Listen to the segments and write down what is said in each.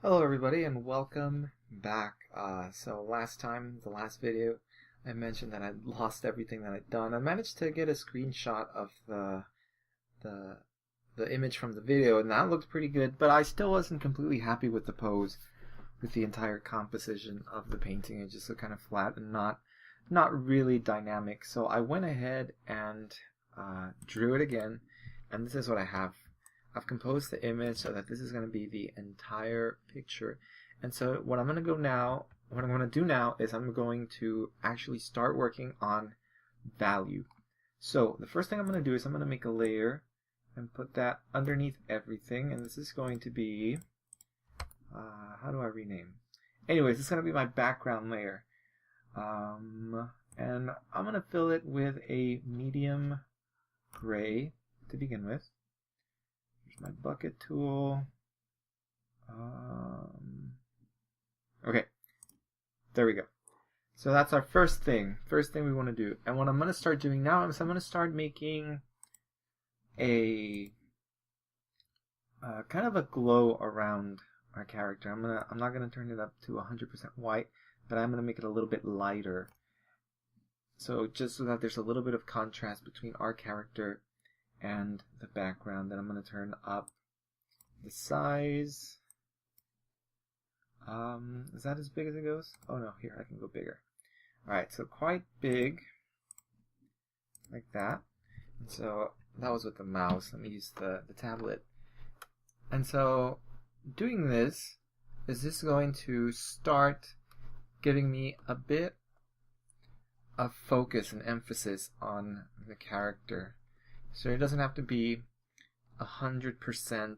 Hello everybody and welcome back. So last time, the last video, I mentioned that I'd lost everything that I'd done. I managed to get a screenshot of the the image from the video and that looked pretty good, but I still wasn't completely happy with the pose, with the entire composition of the painting. It just looked kind of flat and not really dynamic. So I went ahead and drew it again, and this is what I have. I've composed the image so that this is going to be the entire picture. And so what I'm going to do now is I'm going to actually start working on value. So the first thing I'm going to do is I'm going to make a layer and put that underneath everything. And this is going to be, how do I rename? Anyways, this is going to be my background layer. And I'm going to fill it with a medium gray to begin with. My bucket tool. Okay, there we go. So that's our first thing we want to do. And what I'm going to start doing now is I'm going to start making a kind of a glow around our character. I'm not going to turn it up to 100% white, but I'm going to make it a little bit lighter. So just so that there's a little bit of contrast between our character and the background. Then I'm going to turn up the size. Is that as big as it goes? Oh no, here I can go bigger. Alright, so quite big, like that. And so that was with the mouse. Let me use the tablet. And so doing this is going to start giving me a bit of focus and emphasis on the character. So it doesn't have to be 100%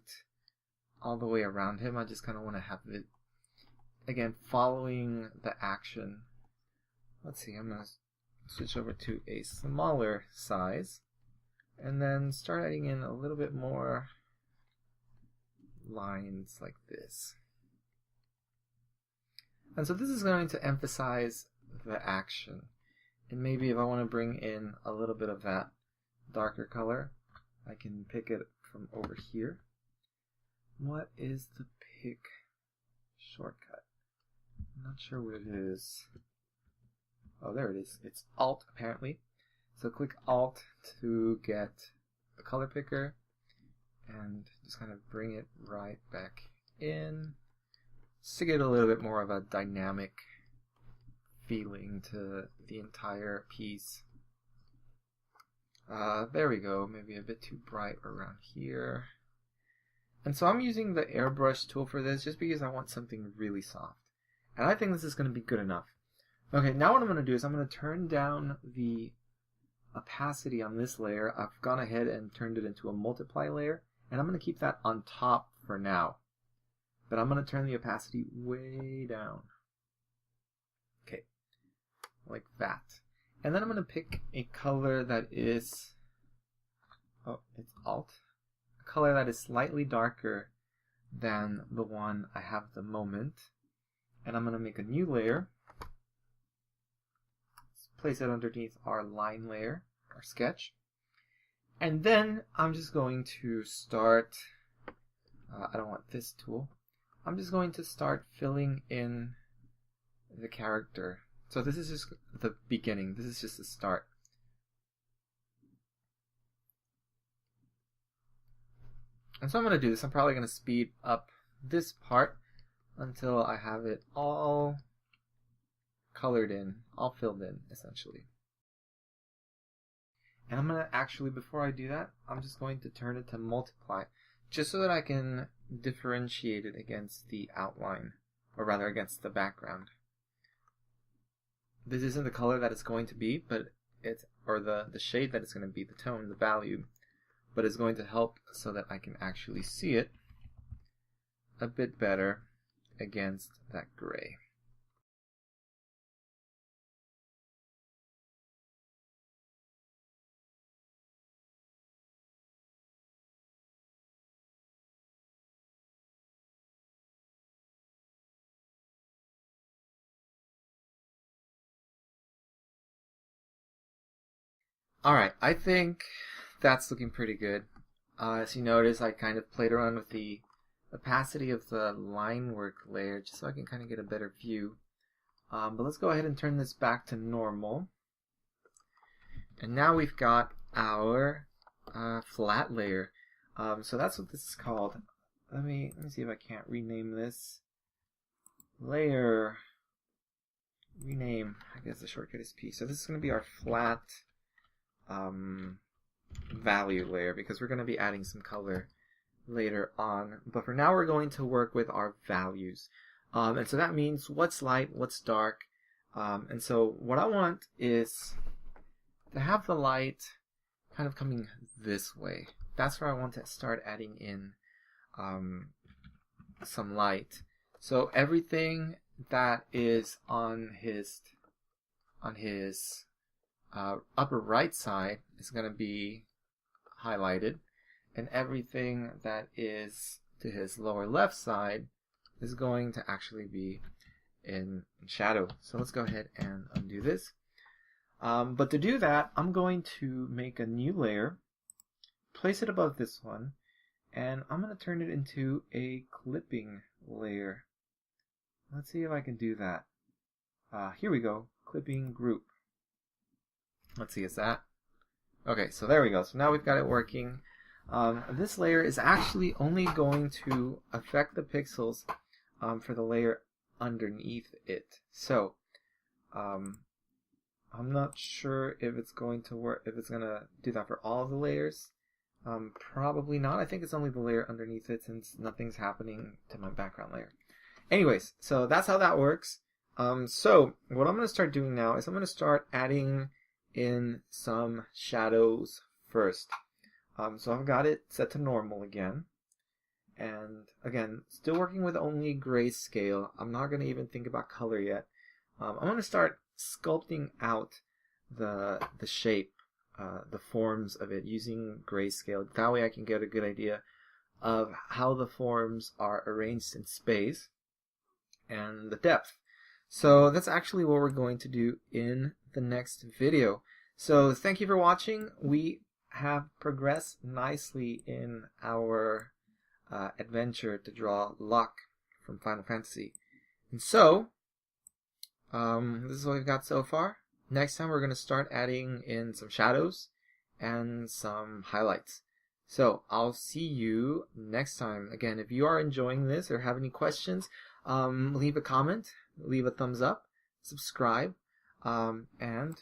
all the way around him. I just kind of want to have it, again, following the action. Let's see, I'm going to switch over to a smaller size and then start adding in a little bit more lines like this. And so this is going to emphasize the action. And maybe if I want to bring in a little bit of that darker color, I can pick it from over here. What is the pick shortcut? I'm not sure what it is. Oh, there it is. It's Alt, apparently. So click Alt to get the color picker and just kind of bring it right back in just to get a little bit more of a dynamic feeling to the entire piece. There we go, maybe a bit too bright around here. And so I'm using the airbrush tool for this just because I want something really soft. And I think this is going to be good enough. Okay, now what I'm going to do is I'm going to turn down the opacity on this layer. I've gone ahead and turned it into a multiply layer, and I'm going to keep that on top for now. But I'm going to turn the opacity way down. Okay, like that. And then I'm going to pick a color that is, oh, it's Alt, a color that is slightly darker than the one I have at the moment. And I'm going to make a new layer. Let's place it underneath our line layer, our sketch. And then I'm just going to start, I don't want this tool. I'm just going to start filling in the character. So this is just the beginning. This is just the start. And so I'm going to do this. I'm probably going to speed up this part until I have it all colored in, all filled in, essentially. And I'm going to actually, before I do that, I'm just going to turn it to multiply, just so that I can differentiate it against the outline, or rather against the background. This isn't the color that it's going to be, but it's, or the shade that it's going to be, the tone, the value, but it's going to help so that I can actually see it a bit better against that gray. Alright, I think that's looking pretty good. As you notice, I kind of played around with the opacity of the line work layer just so I can kind of get a better view. But let's go ahead and turn this back to normal. And now we've got our flat layer. So that's what this is called. Let me see if I can't rename this. Layer. Rename. I guess the shortcut is P. So this is going to be our flat value layer because we're going to be adding some color later on. But for now we're going to work with our values. And so that means what's light, what's dark. And so what I want is to have the light kind of coming this way. That's where I want to start adding in some light. So everything that is on his upper right side is going to be highlighted, and everything that is to his lower left side is going to actually be in shadow. So let's go ahead and undo this. But to do that, I'm going to make a new layer, place it above this one, and I'm going to turn it into a clipping layer. Let's see if I can do that. Here we go, clipping group. Let's see, is that? Okay, so there we go. So now we've got it working. This layer is actually only going to affect the pixels for the layer underneath it. So I'm not sure if it's going to work, if it's going to do that for all of the layers. Probably not. I think it's only the layer underneath it since nothing's happening to my background layer. Anyways, so that's how that works. So what I'm going to start doing now is I'm going to start adding in some shadows first. So I've got it set to normal again. And again, still working with only grayscale. I'm not going to even think about color yet. I'm going to start sculpting out the shape, the forms of it using grayscale. That way I can get a good idea of how the forms are arranged in space and the depth. So that's actually what we're going to do in the next video. So thank you for watching. We have progressed nicely in our adventure to draw Locke from Final Fantasy. And so this is what we've got so far. Next time we're going to start adding in some shadows and some highlights. So I'll see you next time. Again, if you are enjoying this or have any questions, leave a comment, leave a thumbs up, subscribe, and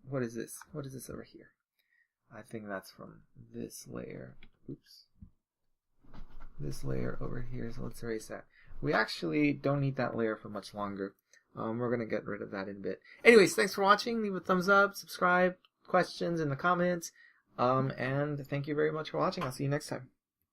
what is this? What is this over here? I think that's from this layer. Oops. This layer over here, so let's erase that. We actually don't need that layer for much longer. We're going to get rid of that in a bit. Anyways, thanks for watching. Leave a thumbs up, subscribe, questions in the comments, and thank you very much for watching. I'll see you next time.